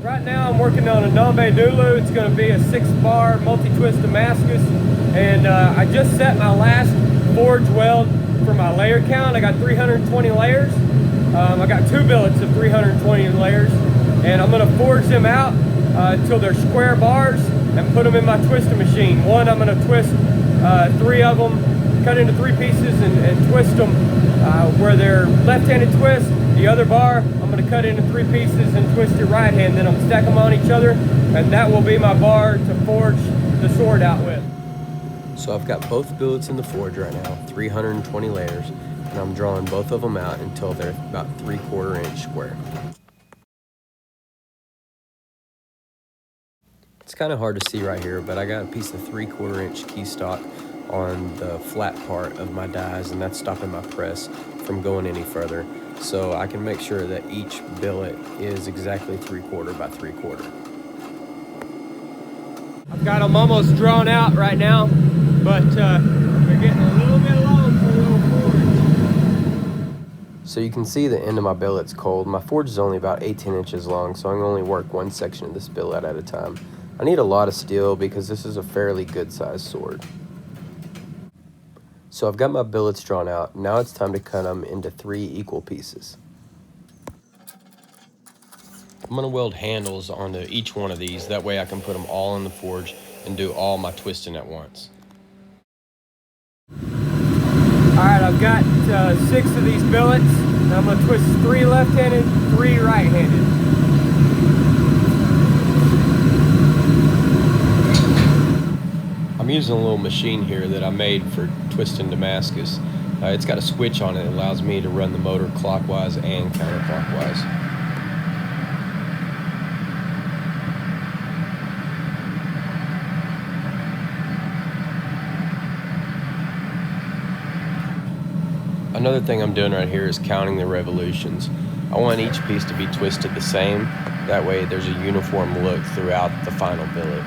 Right now I'm working on a Ngombe Ngulu. It's going to be a 6-bar multi-twist Damascus, and I just set my last forge weld for my layer count. I got 320 layers. I got 2 billets of 320 layers, and I'm going to forge them out until they're square bars and put them in my twisting machine. One, I'm going to twist 3 of them, cut into 3 pieces and twist them where they're left-handed twist. The other bar, I'm going to cut into 3 pieces and twist it right hand. Then I'm going to stack them on each other, and that will be my bar to forge the sword out with. So I've got both billets in the forge right now, 320 layers, and I'm drawing both of them out until they're about 3/4 inch square. It's kind of hard to see right here, but I got a piece of 3/4 inch key stock on the flat part of my dies, and that's stopping my press from going any further. So I can make sure that each billet is exactly 3/4 by 3/4. I've got them almost drawn out right now, but they're getting a little bit long for a little forge. So you can see the end of my billet's cold. My forge is only about 18 inches long, so I can only work one section of this billet at a time. I need a lot of steel because this is a fairly good sized sword. So I've got my billets drawn out. Now it's time to cut them into 3 equal pieces. I'm going to weld handles onto each one of these. That way I can put them all in the forge and do all my twisting at once. Alright, I've got 6 of these billets, and I'm going to twist 3 left-handed, 3 right-handed. I'm using a little machine here that I made for twisting Damascus. It's got a switch on it that allows me to run the motor clockwise and counterclockwise. Another thing I'm doing right here is counting the revolutions. I want each piece to be twisted the same. That way there's a uniform look throughout the final billet.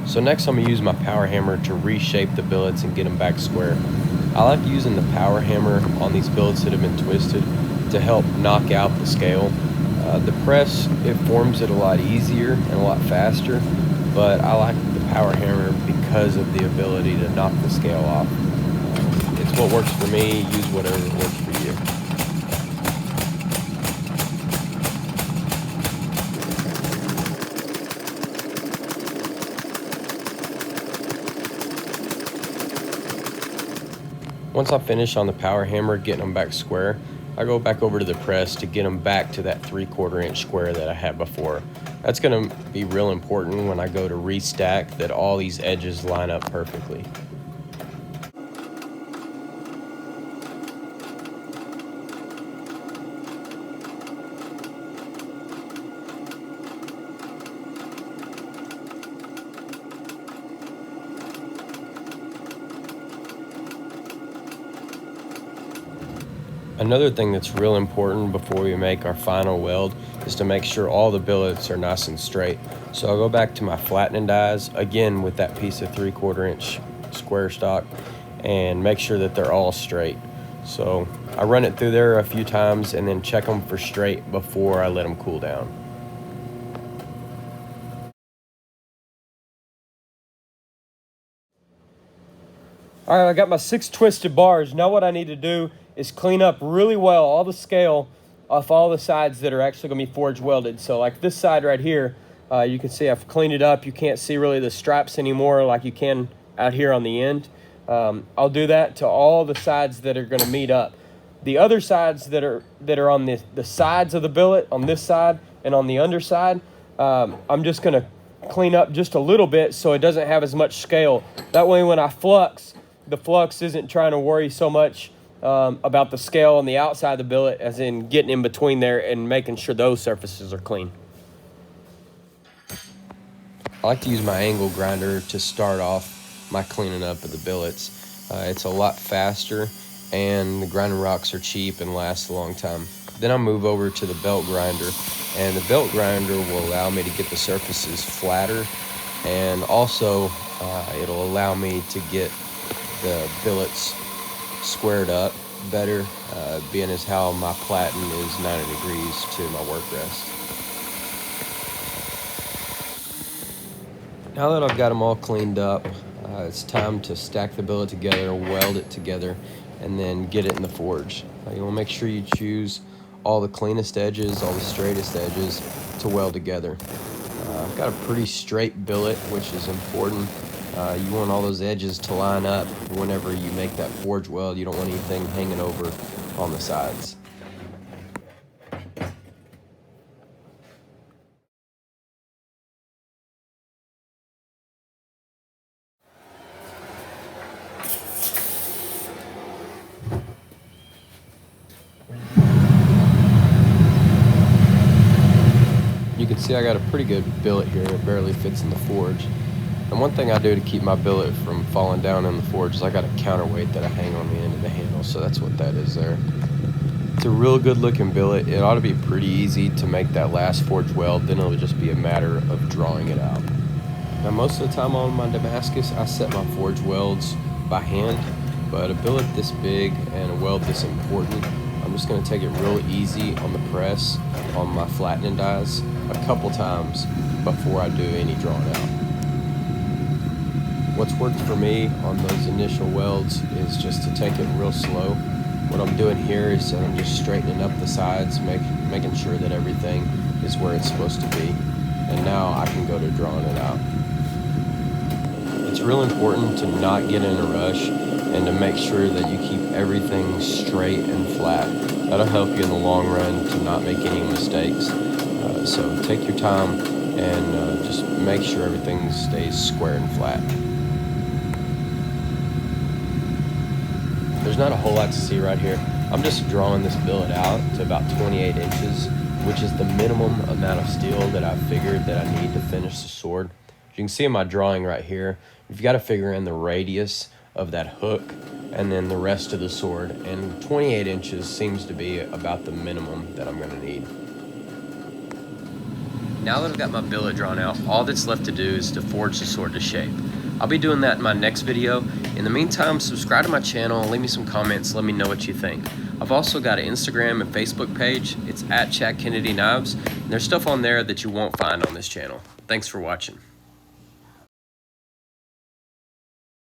So next I'm going to use my power hammer to reshape the billets and get them back square. I like using the power hammer on these billets that have been twisted to help knock out the scale. The press, it forms it a lot easier and a lot faster, but I like the power hammer because of the ability to knock the scale off. It's what works for me. Use whatever works for you. Once I finish on the power hammer getting them back square, I go back over to the press to get them back to that 3/4 inch square that I had before. That's going to be real important when I go to restack, that all these edges line up perfectly. Another thing that's real important before we make our final weld is to make sure all the billets are nice and straight. So I'll go back to my flattening dies, again with that piece of 3/4 inch square stock, and make sure that they're all straight. So I run it through there a few times and then check them for straight before I let them cool down. Alright, I got my 6 twisted bars. Now what I need to do is clean up really well all the scale off all the sides that are actually going to be forge welded. So like this side right here, you can see I've cleaned it up. You can't see really the stripes anymore like you can out here on the end. I'll do that to all the sides that are going to meet up. The other sides that are on the sides of the billet, on this side and on the underside, I'm just going to clean up just a little bit so it doesn't have as much scale. That way when I flux, the flux isn't trying to worry so much about the scale on the outside of the billet, as in getting in between there and making sure those surfaces are clean. I like to use my angle grinder to start off my cleaning up of the billets. It's a lot faster and the grinding rocks are cheap and last a long time. Then I move over to the belt grinder, and the belt grinder will allow me to get the surfaces flatter, and also it'll allow me to get the billets squared up better, being as how my platen is 90 degrees to my work rest. Now that I've got them all cleaned up, it's time to stack the billet together, weld it together, and then get it in the forge. You want to make sure you choose all the cleanest edges, all the straightest edges to weld together. I've got a pretty straight billet, which is important. You want all those edges to line up whenever you make that forge weld. You don't want anything hanging over on the sides. You can see I got a pretty good billet here. It barely fits in the forge. And one thing I do to keep my billet from falling down in the forge is I got a counterweight that I hang on the end of the handle, so that's what that is there. It's a real good looking billet. It ought to be pretty easy to make that last forge weld, then it'll just be a matter of drawing it out. Now most of the time on my Damascus, I set my forge welds by hand, but a billet this big and a weld this important, I'm just going to take it real easy on the press on my flattening dies a couple times before I do any drawing out. What's worked for me on those initial welds is just to take it real slow. What I'm doing here is I'm just straightening up the sides, making sure that everything is where it's supposed to be. And now I can go to drawing it out. It's real important to not get in a rush and to make sure that you keep everything straight and flat. That'll help you in the long run to not make any mistakes. So take your time and just make sure everything stays square and flat. There's not a whole lot to see right here. I'm just drawing this billet out to about 28 inches, which is the minimum amount of steel that I figured that I need to finish the sword. You can see in my drawing right here, you've got to figure in the radius of that hook and then the rest of the sword, and 28 inches seems to be about the minimum that I'm going to need. Now that I've got my billet drawn out, all that's left to do is to forge the sword to shape. I'll be doing that in my next video. In the meantime, subscribe to my channel, leave me some comments, let me know what you think. I've also got an Instagram and Facebook page. It's @ChatKennedyKnives. And there's stuff on there that you won't find on this channel. Thanks for watching.